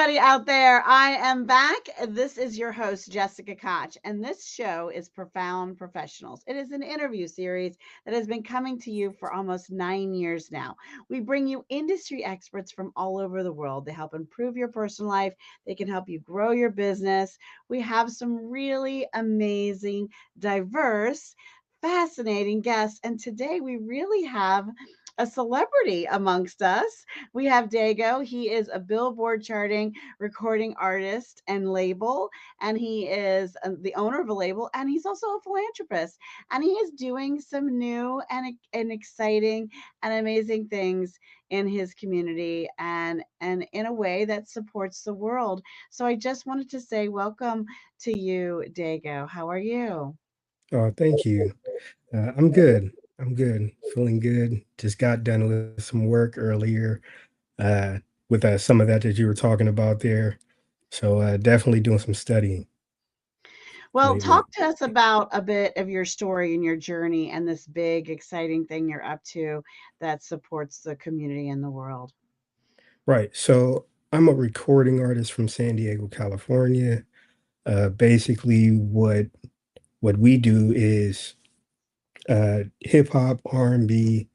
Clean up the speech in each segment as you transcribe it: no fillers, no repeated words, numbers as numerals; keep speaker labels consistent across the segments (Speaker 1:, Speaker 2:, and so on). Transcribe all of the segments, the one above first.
Speaker 1: everybody out there. I am back. This is your host, Jessica Koch, and this show is Profound Professionals. It is an interview series that has been coming to you for almost 9 years now. We bring you industry experts from all over the world. They help improve your personal life, they can help you grow your business. We have some really amazing, diverse, fascinating guests, and today we really have a celebrity amongst us. We have Daygo. He is a Billboard charting recording artist and label, and he is the owner of a label, and he's also a philanthropist. And he is doing some new and exciting and amazing things in his community and in a way that supports the world. So I just wanted to say welcome to you, Daygo. How are you?
Speaker 2: Oh, thank you. I'm good. I'm good. Feeling good. Just got done with some work earlier uh, with some of that you were talking about there. So definitely doing some studying
Speaker 1: Well,
Speaker 2: lately.
Speaker 1: talk to us about a bit of your story and your journey and this big, exciting thing you're up to that supports the community and the world.
Speaker 2: Right. So I'm a recording artist from San Diego, California. Basically, what we do is hip hop, R&B,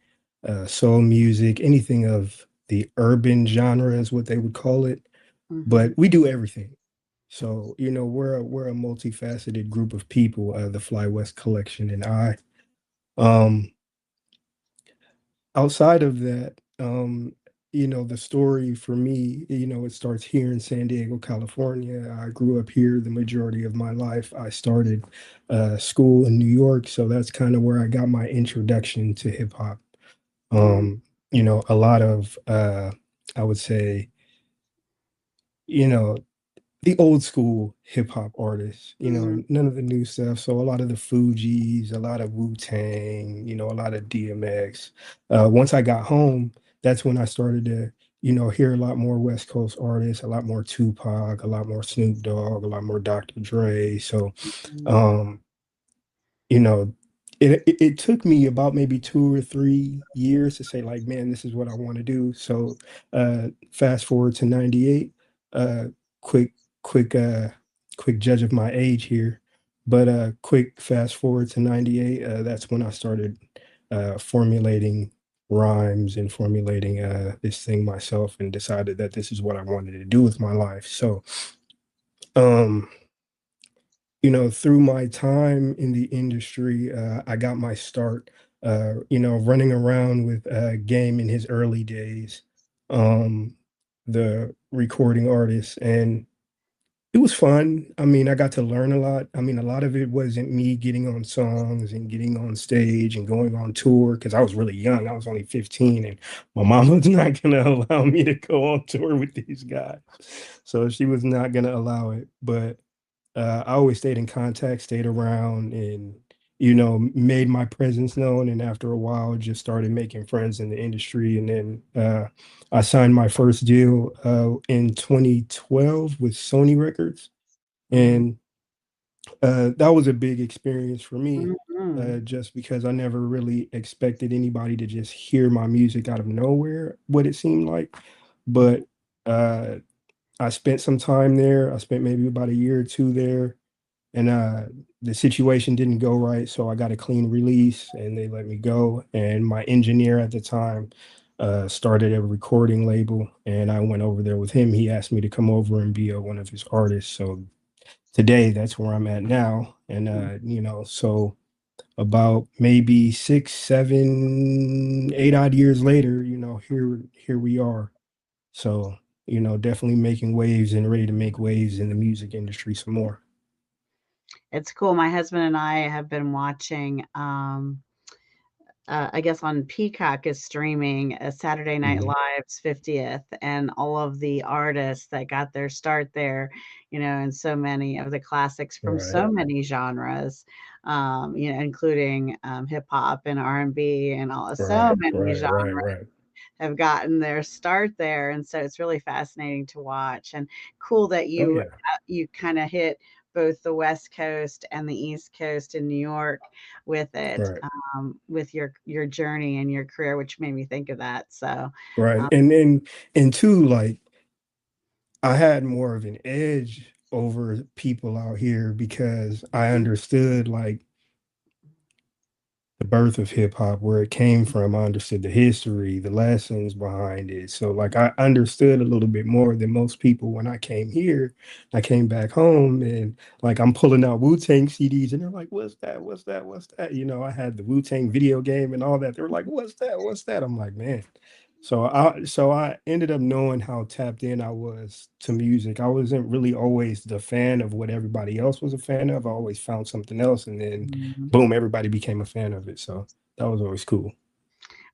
Speaker 2: soul music, anything of the urban genre is what they would call it.
Speaker 1: Hmm.
Speaker 2: But we do everything. So, we're a multifaceted group of people, the Fly West Collection and I. Um, Outside of that, the story for me, it starts here in San Diego, California. I grew up here the majority of my life. I started school in New York, so that's kind of where I got my introduction to hip hop.
Speaker 1: Mm,
Speaker 2: A lot of I would say, you know, the old school hip hop artists,
Speaker 1: mm,
Speaker 2: none of the new stuff. So a lot of the Fugees, a lot of Wu Tang, a lot of DMX. Once I got home, that's when I started to, hear a lot more West Coast artists, a lot more Tupac, a lot more Snoop Dogg, a lot more Dr. Dre. So,
Speaker 1: mm,
Speaker 2: um, you know, it took me about maybe 2 or 3 years to say like, man, this is what I want to do. So fast forward to 98, uh quick quick quick judge of my age here, but quick fast forward to 98, that's when I started formulating rhymes and formulating this thing myself and decided that this is what I wanted to do with my life. So um through my time in the industry, I got my start, running around with Game in his early days, um, the recording artist, and it was fun. I mean, I got to learn a lot. I mean, a lot of it wasn't me getting on songs and getting on stage and going on tour because I was really young. I was only 15, and my mom was not going to allow me to go on tour with these guys. So she was not going to allow it. But I always stayed in contact, stayed around, and made my presence known. And after a while, just started making friends in the industry. And then I signed my first deal in 2012 with Sony Records,
Speaker 1: mm,
Speaker 2: and that was a big experience for me.
Speaker 1: mm,
Speaker 2: Just because I never really expected anybody to just hear my music out of nowhere, what it seemed like. But uh, I spent some time there. I spent maybe about a year or two there, and the situation didn't go right, so I got a clean release and they let me go. And my engineer at the time started a recording label, and I went over there with him. He asked me to come over and be one of his artists. So today that's where I'm at now. And
Speaker 1: mm.
Speaker 2: so about maybe 6, 7, 8 odd years later, here we are. So definitely making waves and ready to make waves in the music industry some more.
Speaker 1: It's cool. My husband and I have been watching, I guess on Peacock is streaming Saturday Night
Speaker 2: Mhm.
Speaker 1: Live's 50th and all of the artists that got their start there, and so many of the classics from
Speaker 2: Right.
Speaker 1: so many genres, including hip hop and R&B and all so
Speaker 2: Right,
Speaker 1: many
Speaker 2: right, right,
Speaker 1: genres
Speaker 2: right.
Speaker 1: have gotten their start there, and so it's really fascinating to watch and cool that
Speaker 2: Oh
Speaker 1: you
Speaker 2: yeah,
Speaker 1: you kind of hit both the West Coast and the East Coast in New York with it,
Speaker 2: right,
Speaker 1: with your journey and your career, which made me think of that. So,
Speaker 2: right.
Speaker 1: um,
Speaker 2: And two, like I had more of an edge over people out here because I understood like the birth of hip hop, where it came from. I understood the history, the lessons behind it. So like I understood a little bit more than most people when I came here. I came back home and like I'm pulling out Wu-Tang CDs and they're like, what's that? What's that? What's that? You know, I had the Wu-Tang video game and all that. They were like, what's that? What's that? I'm like, man. So I ended up knowing how tapped in I was to music. I wasn't really always the fan of what everybody else was a fan of. I always found something else and then
Speaker 1: Mhm.
Speaker 2: boom, everybody became a fan of it. So that was always cool.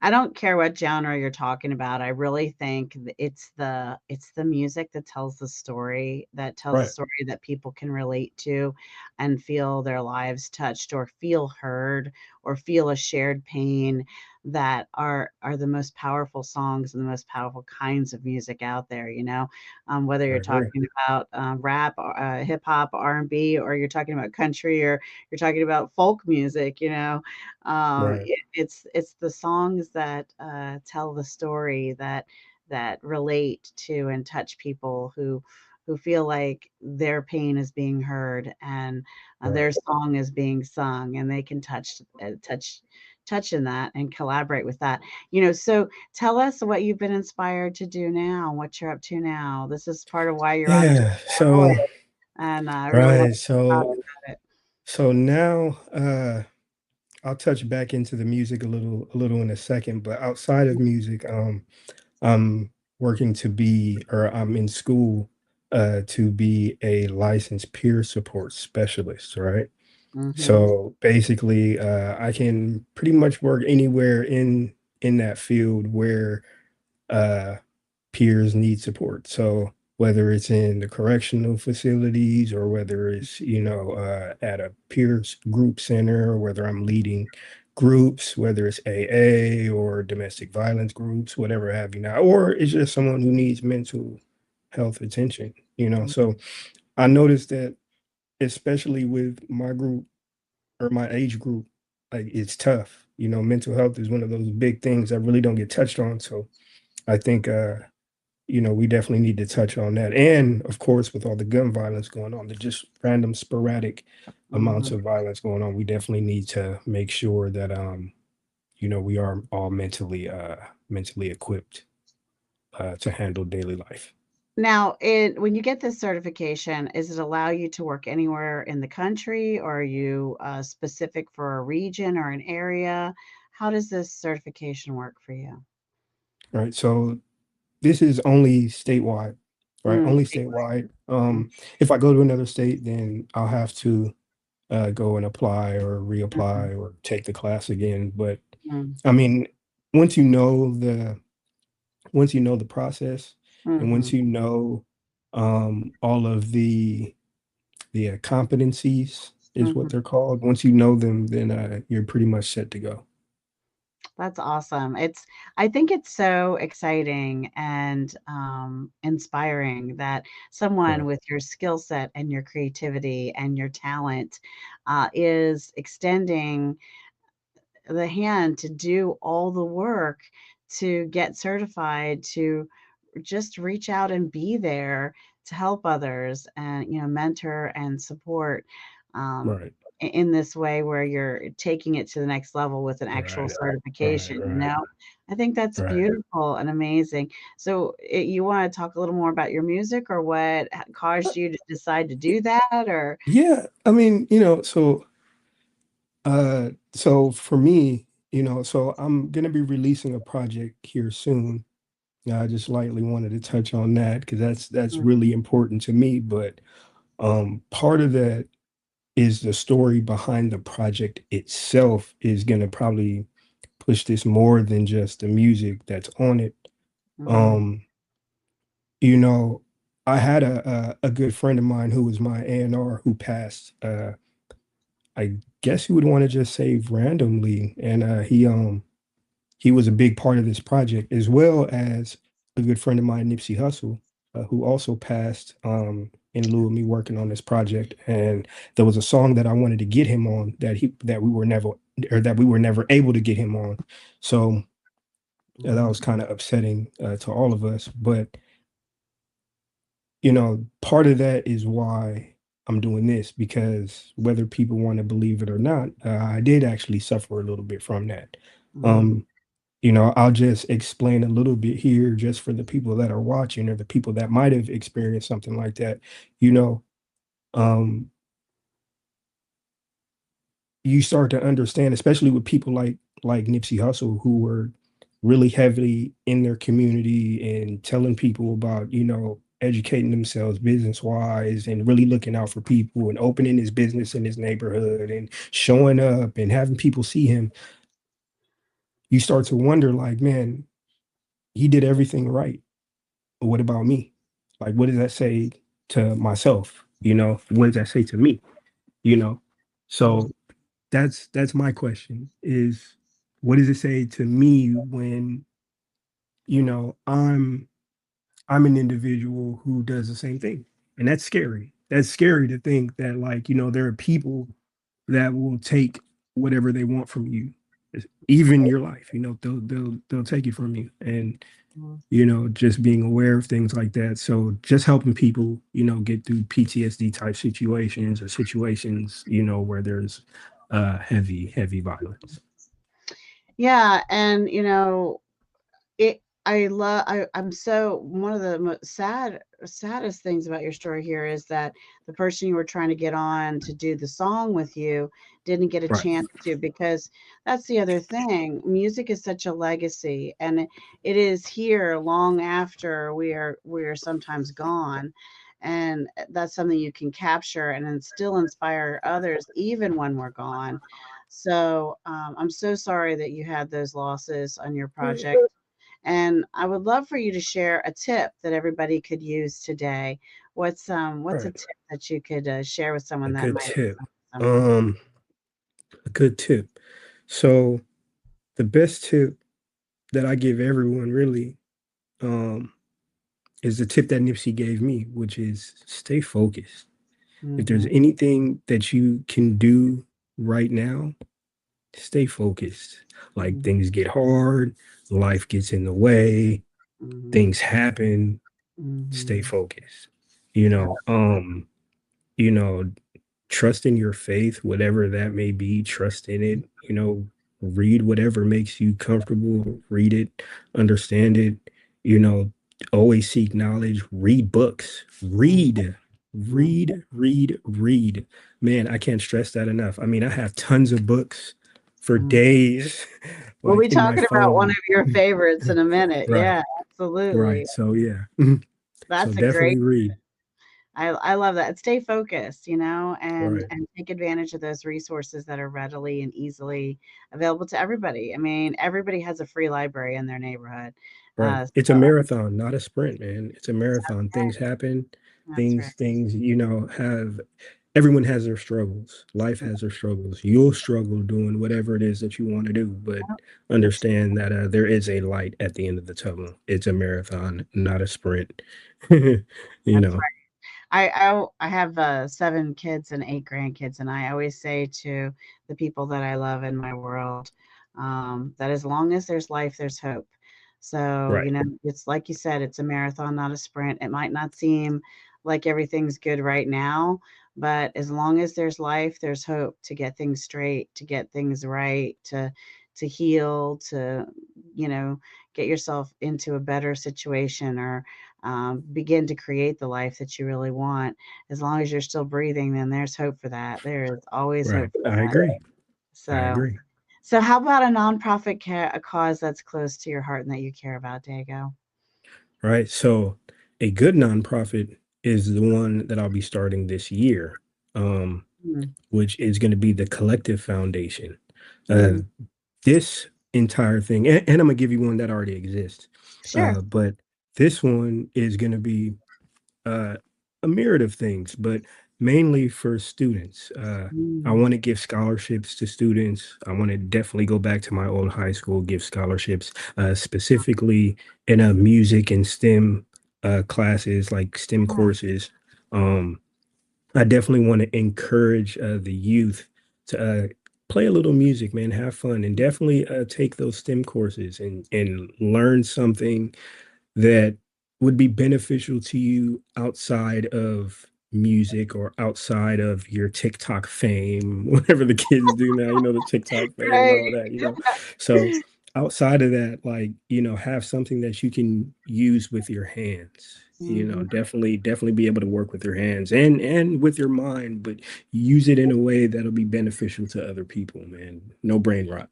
Speaker 1: I don't care what genre you're talking about. I really think it's the music that tells the story, that tells a
Speaker 2: Right,
Speaker 1: story that people can relate to and feel their lives touched or feel heard or feel a shared pain, that are the most powerful songs and the most powerful kinds of music out there, you know? Whether
Speaker 2: I
Speaker 1: you're
Speaker 2: agree.
Speaker 1: talking about rap, or, hip hop, R&B, or you're talking about country, or you're talking about folk music, you know?
Speaker 2: Right,
Speaker 1: It's the songs that tell the story, that relate to and touch people who feel like their pain is being heard, and
Speaker 2: right.
Speaker 1: their song is being sung, and they can touch in that and collaborate with that. You know, so tell us what you've been inspired to do now, what you're up to now. This is part of why you're on the
Speaker 2: Yeah.
Speaker 1: show,
Speaker 2: So
Speaker 1: and I really want
Speaker 2: right.
Speaker 1: to talk
Speaker 2: So
Speaker 1: about it.
Speaker 2: so now I'll touch back into the music a little in a second, but outside of music, I'm working to be, or I'm in school to be a licensed peer support specialist, right?
Speaker 1: Hmm.
Speaker 2: So basically, I can pretty much work anywhere in that field where uh, peers need support. So whether it's in the correctional facilities or whether it's at a peers group center, or whether I'm leading groups, whether it's AA or domestic violence groups, whatever have you now, or it's just someone who needs mental health attention. So I noticed that especially with my group or my age group, like it's tough. Mental health is one of those big things that really don't get touched on. So I think we definitely need to touch on that. And of course, with all the gun violence going on, the just random sporadic amounts
Speaker 1: Hmm.
Speaker 2: of violence going on, we definitely need to make sure that we are all mentally equipped to handle daily life.
Speaker 1: Now, when you get this certification, does it allow you to work anywhere in the country, or are you specific for a region or an area? How does this certification work for you?
Speaker 2: Right. So this is only statewide, right? Only
Speaker 1: Statewide.
Speaker 2: statewide. If I go to another state, then I'll have to go and apply or
Speaker 1: Mm-hmm.
Speaker 2: reapply or take the class again. But
Speaker 1: Mm-hmm.
Speaker 2: I mean, once you know the once you know the process, and
Speaker 1: Mm-hmm.
Speaker 2: once you know all of the competencies is
Speaker 1: Mm-hmm.
Speaker 2: what they're called. Once you know them, then you're pretty much set to go.
Speaker 1: That's awesome. I think it's so exciting and inspiring that someone
Speaker 2: Right,
Speaker 1: with your skill set and your creativity and your talent is extending the hand to do all the work to get certified, to just reach out and be there to help others, and mentor and support, um,
Speaker 2: right,
Speaker 1: in this way where you're taking it to the next level with an actual
Speaker 2: right, right,
Speaker 1: certification.
Speaker 2: right,
Speaker 1: I think that's
Speaker 2: right.
Speaker 1: beautiful and amazing. So you want to talk a little more about your music, or what caused you to decide to do that, or
Speaker 2: Yeah, I mean, so for me, so I'm gonna be releasing a project here soon. I just lightly wanted to touch on that because that's
Speaker 1: mm,
Speaker 2: really important to me. But part of that is the story behind the project itself is gonna probably push this more than just the music that's on it.
Speaker 1: mhm,
Speaker 2: Um, you know, I had a good friend of mine who was my A&R who passed. I guess you would want to just say randomly, and he was a big part of this project, as well as a good friend of mine, Nipsey Hussle, who also passed in lieu of me working on this project. And there was a song that I wanted to get him on that we were never able to get him on. So that
Speaker 1: mhm,
Speaker 2: was kind of upsetting to all of us. But part of that is why I'm doing this, because whether people want to believe it or not, I did actually suffer a little bit from that.
Speaker 1: Mhm.
Speaker 2: Um, I'll just explain a little bit here just for the people that are watching or the people that might have experienced something like that. You know, um, you start to understand, especially with people like Nipsey Hussle, who were really heavily in their community and telling people about, educating themselves business wise and really looking out for people and opening his business in his neighborhood and showing up and having people see him. You start to wonder, like, man, he did everything right. But what about me? Like, what does that say to myself? What does that say to me? You know?
Speaker 1: Mhm.
Speaker 2: So that's my question is, what does it say to me when, I'm an individual who does the same thing? And that's scary. That's scary to think that, like, there are people that will take whatever they want from you, even your life. They'll take it from you. And
Speaker 1: Mhm.
Speaker 2: just being aware of things like that. So just helping people, get through PTSD type situations or situations, where there's heavy violence.
Speaker 1: Yeah, and I'm so one of the saddest things about your story here is that the person you were trying to get on to do the song with you didn't get a
Speaker 2: Right.
Speaker 1: chance to, because that's the other thing. Music is such a legacy, and it is here long after we are sometimes gone. And that's something you can capture and then still inspire others even when we're gone. So I'm so sorry that you had those losses on your project, and I would love for you to share a tip that everybody could use today. What's a
Speaker 2: Right.
Speaker 1: tip that you could share with
Speaker 2: A
Speaker 1: someone that
Speaker 2: good
Speaker 1: might
Speaker 2: tip.
Speaker 1: help someone?
Speaker 2: Um, a good tip. So the best tip that I give everyone really, um, is the tip that Nipsey gave me, which is stay focused. If there's
Speaker 1: Mhm,
Speaker 2: anything that you can do right now, stay focused. Like,
Speaker 1: mhm,
Speaker 2: things get hard, life gets in the way,
Speaker 1: mhm,
Speaker 2: things happen, stay
Speaker 1: mhm.
Speaker 2: focused. You know, um, you know, trust in your faith, whatever that may be, trust in it, read whatever makes you comfortable, read it, understand it, you know, always seek knowledge, read books,
Speaker 1: Mhm, mhm.
Speaker 2: read. Man, I can't stress that enough. I mean, I have tons of books for
Speaker 1: Mhm.
Speaker 2: days,
Speaker 1: We'll
Speaker 2: like
Speaker 1: be
Speaker 2: in my
Speaker 1: talking about one of
Speaker 2: phone.
Speaker 1: your favorites in a minute.
Speaker 2: Right,
Speaker 1: Yeah, absolutely.
Speaker 2: right. So yeah. So
Speaker 1: That's a great.
Speaker 2: definitely read.
Speaker 1: I love that. Stay focused,
Speaker 2: Right.
Speaker 1: and take advantage of those resources that are readily and easily available to everybody. I mean, everybody has a free library in their neighborhood.
Speaker 2: Right. It's a
Speaker 1: So
Speaker 2: marathon, not a sprint, man. It's a marathon. Things happen.
Speaker 1: that's right.
Speaker 2: Things, have everyone has their struggles. Life has their struggles. You'll struggle doing whatever it is that you want to do, but
Speaker 1: Yep, that's
Speaker 2: understand that there is a light at the end of the tunnel. It's a marathon, not a sprint. you
Speaker 1: that's
Speaker 2: know,
Speaker 1: I have 7 kids and 8 grandkids, and I always say to the people that I love in my world, that as long as there's life, there's hope. So,
Speaker 2: right,
Speaker 1: it's like you said, it's a marathon, not a sprint. It might not seem like everything's good right now, but as long as there's life, there's hope to get things straight, to get things right, to heal, to, you know, get yourself into a better situation, or begin to create the life that you really want. As long as you're still breathing, then there's hope for that. There is always
Speaker 2: right.
Speaker 1: hope for
Speaker 2: I
Speaker 1: that.
Speaker 2: agree. I
Speaker 1: So,
Speaker 2: agree.
Speaker 1: so how about a nonprofit a cause that's close to your heart and that you care about, Dago?
Speaker 2: Right. So a good nonprofit is the one that I'll be starting this year. Um,
Speaker 1: Mm,
Speaker 2: which is going to be the Collective Foundation. Uh,
Speaker 1: mm,
Speaker 2: this entire thing, and I'm gonna give you one that already exists,
Speaker 1: sure.
Speaker 2: but this one is going to be uh, a myriad of things, but mainly for students. I
Speaker 1: Mm,
Speaker 2: want to give scholarships to students. I want to definitely go back to my old high school, give scholarships, specifically in music and STEM classes, like STEM
Speaker 1: yeah.
Speaker 2: courses. Um, I definitely want to encourage the youth to play a little music, man, have fun, and definitely take those STEM courses and learn something that would be beneficial to you outside of music or outside of your TikTok fame, whatever the kids do now, the TikTok fame and
Speaker 1: Right.
Speaker 2: all that. So outside of that, like, have something that you can use with your hands.
Speaker 1: Mhm.
Speaker 2: Definitely be able to work with your hands and with your mind, but use it in a way that'll be beneficial to other people, man. No brain rot.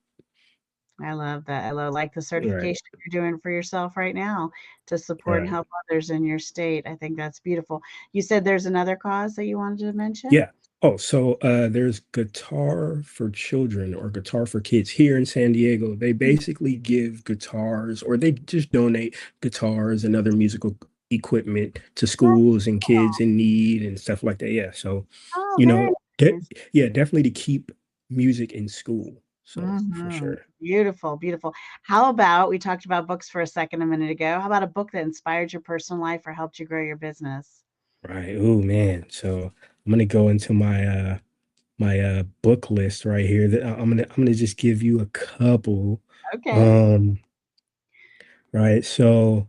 Speaker 1: I love that. I love like the
Speaker 2: Right.
Speaker 1: certification you're doing for yourself right now to support and
Speaker 2: Right.
Speaker 1: help others in your state. I think that's beautiful. You said there's another cause that you wanted to mention?
Speaker 2: Yeah. Oh, so there's Guitar for Children or Guitar for Kids here in San Diego. They basically give guitars or they just donate guitars and other musical equipment to schools and kids in need and stuff like that. Yeah. So,
Speaker 1: Oh,
Speaker 2: you
Speaker 1: very
Speaker 2: know, de
Speaker 1: nice.
Speaker 2: yeah, definitely to keep music in school. So for
Speaker 1: Mhm.
Speaker 2: sure.
Speaker 1: Beautiful, beautiful. How about we talked about books for a second a minute ago. How about a book that inspired your personal life or helped you grow your business?
Speaker 2: Right. Oh man. So I'm gonna go into my book list right here. That I'm gonna just give you a couple.
Speaker 1: Okay.
Speaker 2: Um, right. So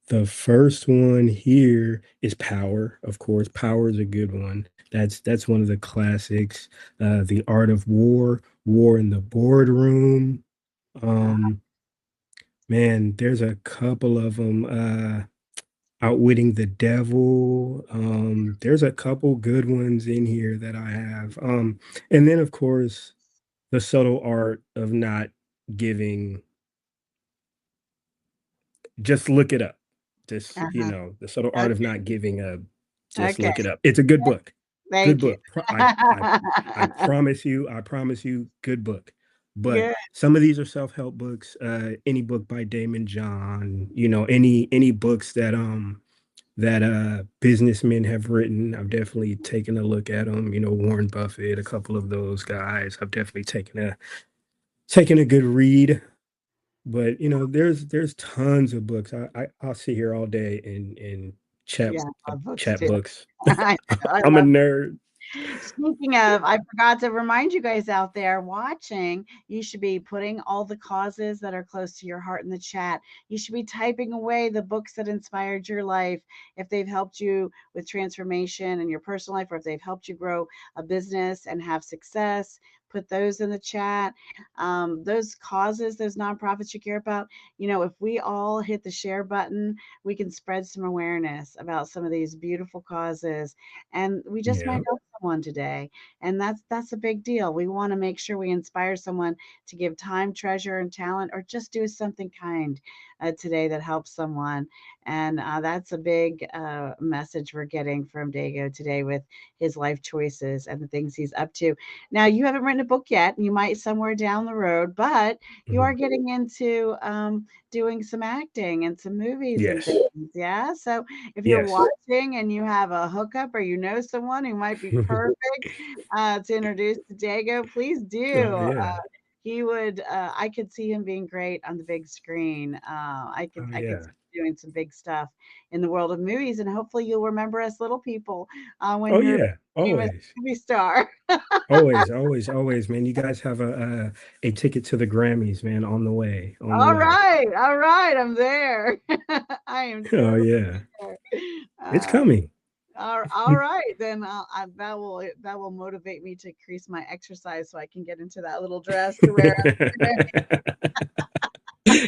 Speaker 2: the first one here is Power. Of course, Power is a good one. That's one of the classics. The Art of War, War in the Boardroom.
Speaker 1: Uh,
Speaker 2: Um, man, there's a couple of them. Outwitting the Devil. There's a couple good ones in here that I have. And then of course, the subtle art of not giving. Just look it up. Just,
Speaker 1: uh-huh.
Speaker 2: the subtle art of
Speaker 1: Okay.
Speaker 2: not giving a, just
Speaker 1: Okay.
Speaker 2: look it up. It's a good book. Good
Speaker 1: Thank you.
Speaker 2: book. I promise you, good book. But
Speaker 1: Good.
Speaker 2: some of these are self-help books. Any book by Damon John, any books that businessmen have written. I've definitely taken a look at them. Warren Buffett, a couple of those guys. I've definitely taken a good read. But there's tons of books. I'll sit here all day and chat
Speaker 1: Yeah, I love books
Speaker 2: chat
Speaker 1: too.
Speaker 2: books.
Speaker 1: I know, I
Speaker 2: I'm a
Speaker 1: love
Speaker 2: nerd.
Speaker 1: Speaking of, I forgot to remind you guys out there watching, you should be putting all the causes that are close to your heart in the chat. You should be typing away the books that inspired your life, if they've helped you with transformation in your personal life, or if they've helped you grow a business and have success. Put those in the chat. Those causes, those nonprofits you care about, if we all hit the share button, we can spread some awareness about some of these beautiful causes, and we just might
Speaker 2: Yeah.
Speaker 1: help someone today, and that's a big deal. We want to make sure we inspire someone to give time, treasure, and talent, or just do something kind today that helps someone. And that's a big message we're getting from Dago today with his life choices and the things he's up to. Now, you haven't written a book yet, and you might somewhere down the road, but you are
Speaker 2: Mhm.
Speaker 1: getting into doing some acting and some movies and
Speaker 2: Yes.
Speaker 1: things. Yeah. So if you're
Speaker 2: Yes.
Speaker 1: watching and you have a hookup or you know someone who might be perfect to introduce to Dago, please do.
Speaker 2: Oh yeah.
Speaker 1: He would. I could see him being great on the big screen.
Speaker 2: Oh
Speaker 1: I could see
Speaker 2: yeah.
Speaker 1: him doing some big stuff in the world of movies, and hopefully you'll remember us little people when
Speaker 2: Oh
Speaker 1: you're a
Speaker 2: yeah.
Speaker 1: famous
Speaker 2: Always.
Speaker 1: movie star.
Speaker 2: Always, man. You guys have a ticket to the Grammys, man, on the way. On the way.
Speaker 1: All right, I'm there. I am
Speaker 2: Oh
Speaker 1: totally
Speaker 2: yeah.
Speaker 1: there.
Speaker 2: It's
Speaker 1: Uh,
Speaker 2: coming.
Speaker 1: all right, then that will motivate me to increase my exercise so I can get into that little dress to wear.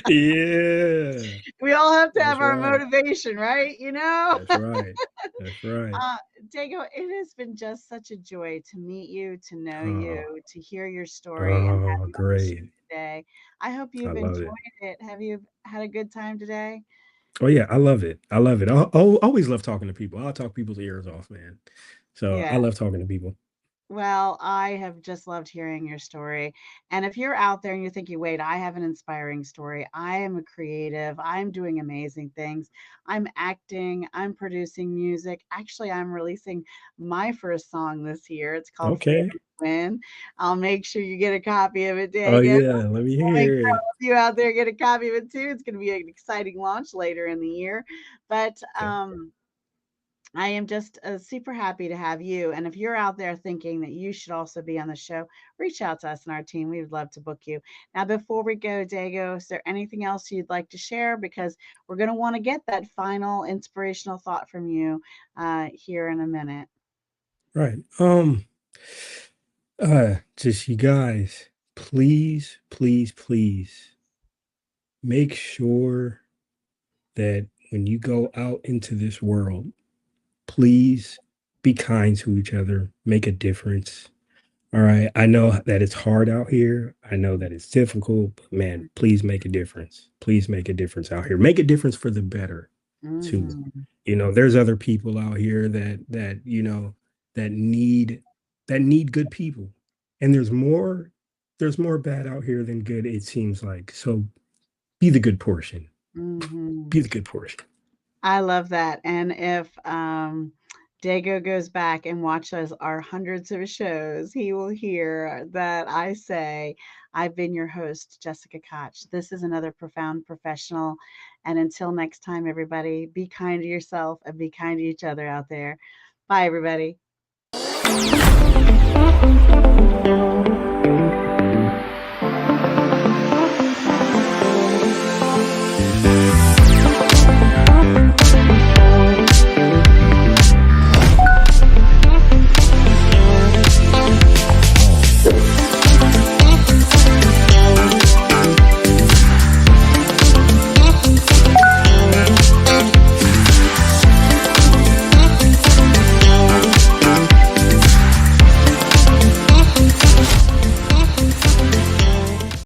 Speaker 2: Yeah.
Speaker 1: We all have to have
Speaker 2: That's
Speaker 1: our
Speaker 2: right.
Speaker 1: motivation, right?
Speaker 2: That's right. That's right.
Speaker 1: Uh, Dago, it has been just such a joy to meet you, to know you,
Speaker 2: Oh,
Speaker 1: to hear your story, and have
Speaker 2: oh,
Speaker 1: you on the show
Speaker 2: great.
Speaker 1: today. I hope
Speaker 2: I
Speaker 1: you've
Speaker 2: love
Speaker 1: enjoyed
Speaker 2: it.
Speaker 1: it. Have you had a good time today?
Speaker 2: Oh yeah, I love it. I love it. I always love talking to people. I'll talk people's ears off, man. So
Speaker 1: Yeah.
Speaker 2: I love talking to people.
Speaker 1: Well, I have just loved hearing your story. And if you're out there and you're thinking, wait, I have an inspiring story, I am a creative, I'm doing amazing things, I'm acting, I'm producing music. Actually, I'm releasing my first song this year. It's called Fair
Speaker 2: Okay.
Speaker 1: Win. I'll make sure you get a copy of it,
Speaker 2: Oh
Speaker 1: Dago.
Speaker 2: yeah, let me
Speaker 1: I'll make
Speaker 2: hear
Speaker 1: sure
Speaker 2: it.
Speaker 1: all of you out there get a copy of it too. It's going to be an exciting launch later in the year. But
Speaker 2: Okay.
Speaker 1: I am just super happy to have you. And if you're out there thinking that you should also be on the show, reach out to us and our team. We would love to book you. Now, before we go, Dago, is there anything else you'd like to share? Because we're going to want to get that final inspirational thought from you here in a minute.
Speaker 2: Right. Just you guys, please, please, please make sure that when you go out into this world, please be kind to each other, make a difference. All right. I know that it's hard out here. I know that it's difficult, but man, please make a difference. Please make a difference out here. Make a difference for the better too.
Speaker 1: Hmm.
Speaker 2: There's other people out here that need that need good people. And there's more bad out here than good, it seems like. So be the good portion.
Speaker 1: Hmm.
Speaker 2: Be the good portion.
Speaker 1: I love that. And if Dago goes back and watches our hundreds of shows, he will hear that I say, I've been your host, Jessica Koch. This is another Profound Professional. And until next time, everybody, be kind to yourself and be kind to each other out there. Bye, everybody.